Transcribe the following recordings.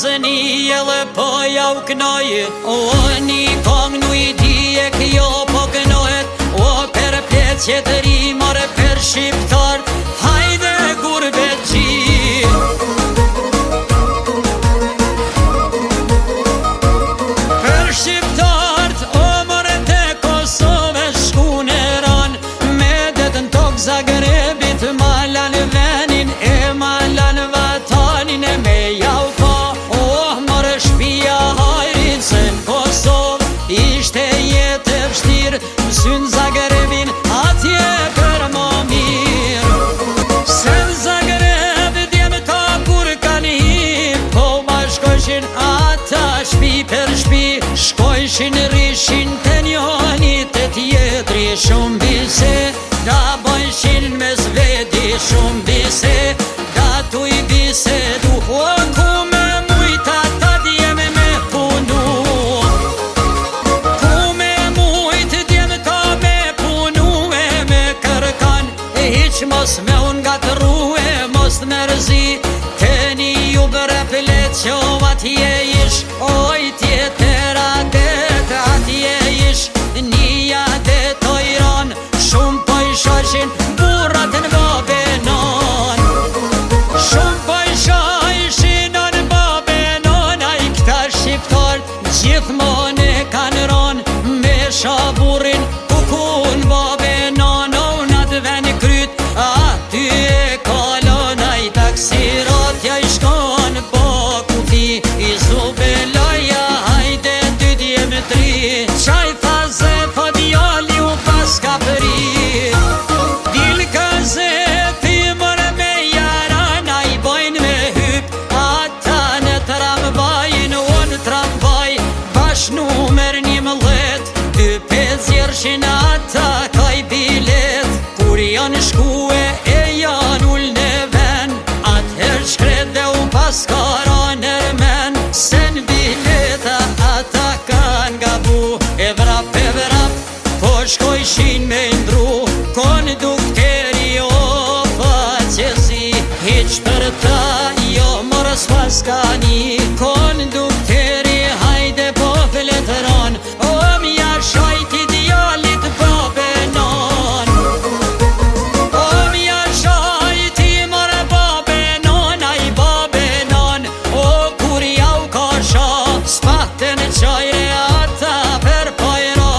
zëni edhe po ja u knoje. O një kong nu i dije kjo po knohet. O për pleqet rimare për shqiptar, hajde gurbet gji. Për shqiptart o more te Kosove shkune ran, me detën tok Zagrebit malan venin e malan vatanin e me jau pa. O more shpia hajrit se në Kosovë ishte jetë e vështir, mësyn Zagrebin atje për më mirë. Se në Zagreb djem ka kur kanë hi, po bashkojshin ata shpi për shpi, shkojshin rishin të njonit e tjetri. Shumë bise da bojshin me zvedi, shumë bise da tu i bise du. O ku me mujta ta djem me punu, ku me mujt djem ka me punu e me kërkan. E hiq mos me unë gatru e mos të mërzi, të një ju bërë pëlet që atje ish. Oj tjetër adet atje ish, një adet ojron, shumë po i shoshin burrat në babenon. Shumë po i shoshin në babenon, a i këta shqiptart gjithmon e kanë ron, me shaburin kukun babenon. O në të ven kryt aty e kalon, a i taksirat ja i shkon po kufi, i zubeloja hajde dy djem tri. Qaj faze po djali u pas ka përi, dil ka zefi mërë me jaran, a i bojnë me hyp ata në tramvajin. O në tramvaj bash numer 11, 2-5 jershin ata ka i bilet. Kur janë shkue e janë ull në ven, atëher shkret dhe u pas kara nërmen. Se në bileta ata kanë gabu, e vrap po shkojshin me ndru. Kondukteri o faqesi, hiq për ta jo morës paskani. Kondukteri hajde po fletëron, o mja shajti djallit babenon. O mja shajti mërë babenon, a i babenon. O kur ja u kasha spaten qajre ata për pajra,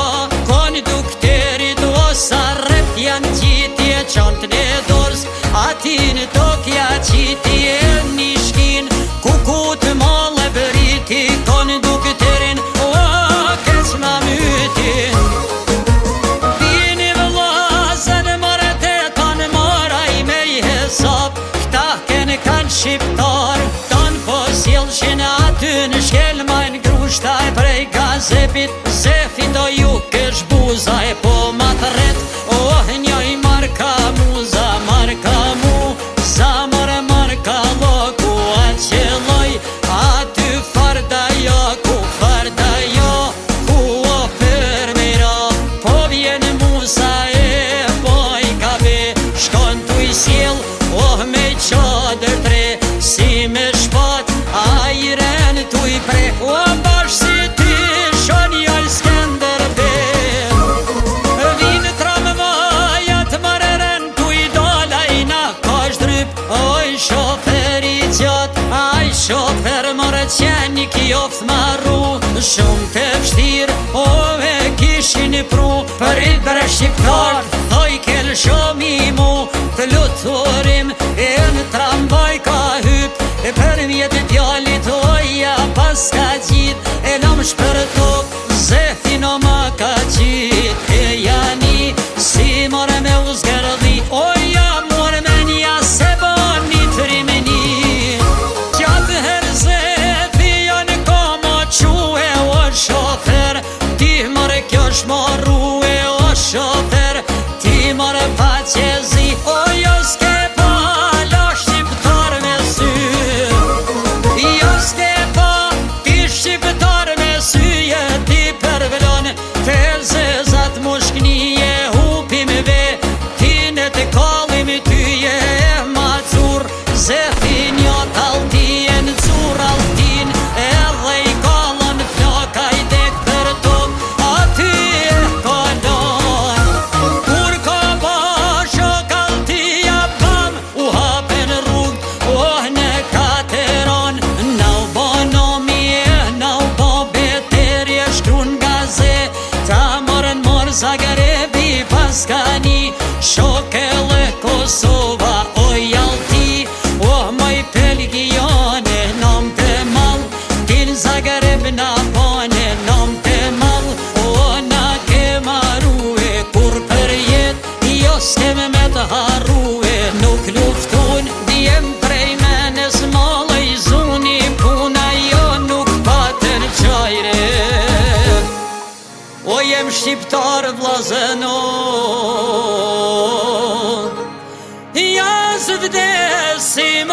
kondukteri do sa rep janë qitje qantën e dorës, ati në tokja qitje një shkin, kukut male bëriti kondukterin. O kes ma mytin, dini vëllazën mërë te kanë maraj me i hesap, këta kënë kanë shqiptar, tanë po sjellshin aty në shkelmajnë grushtaj prej gazepit. Zefi do ju kësh buza e po matret, oh njoj marka muza marka mu, zamore marka loku a qeloj, aty farda jo ku farda jo, ku o përmira, po vjen muza e boj kabe, shkon tu i sjell, oh me qadër tre, si me shpat, a i ren tu i pre. O bash si ty shon jall Skender ben, vin tramvajat mareren tu i dolaj na kash dryp. Oj shofer i gjat, aj shofer mërë qeni kjoft marru, shumë të vështir o e kishin pru. Për i bre shqiptar thoj kel shomi mu, të luturim e në tramvaj ka hyp, e për mjetë djallit oja pas ka gjit, e lom shpër top zefi no ma ka gjit. E jani si more me uzgërdi, oja more me nja se bani të rimeni. Gjatë her zefi janë koma quhe, o shofer ti more kjo shmarru e o shofer ti more faqezi, o jo s'ke pa vllazënon. Ja zë vdesim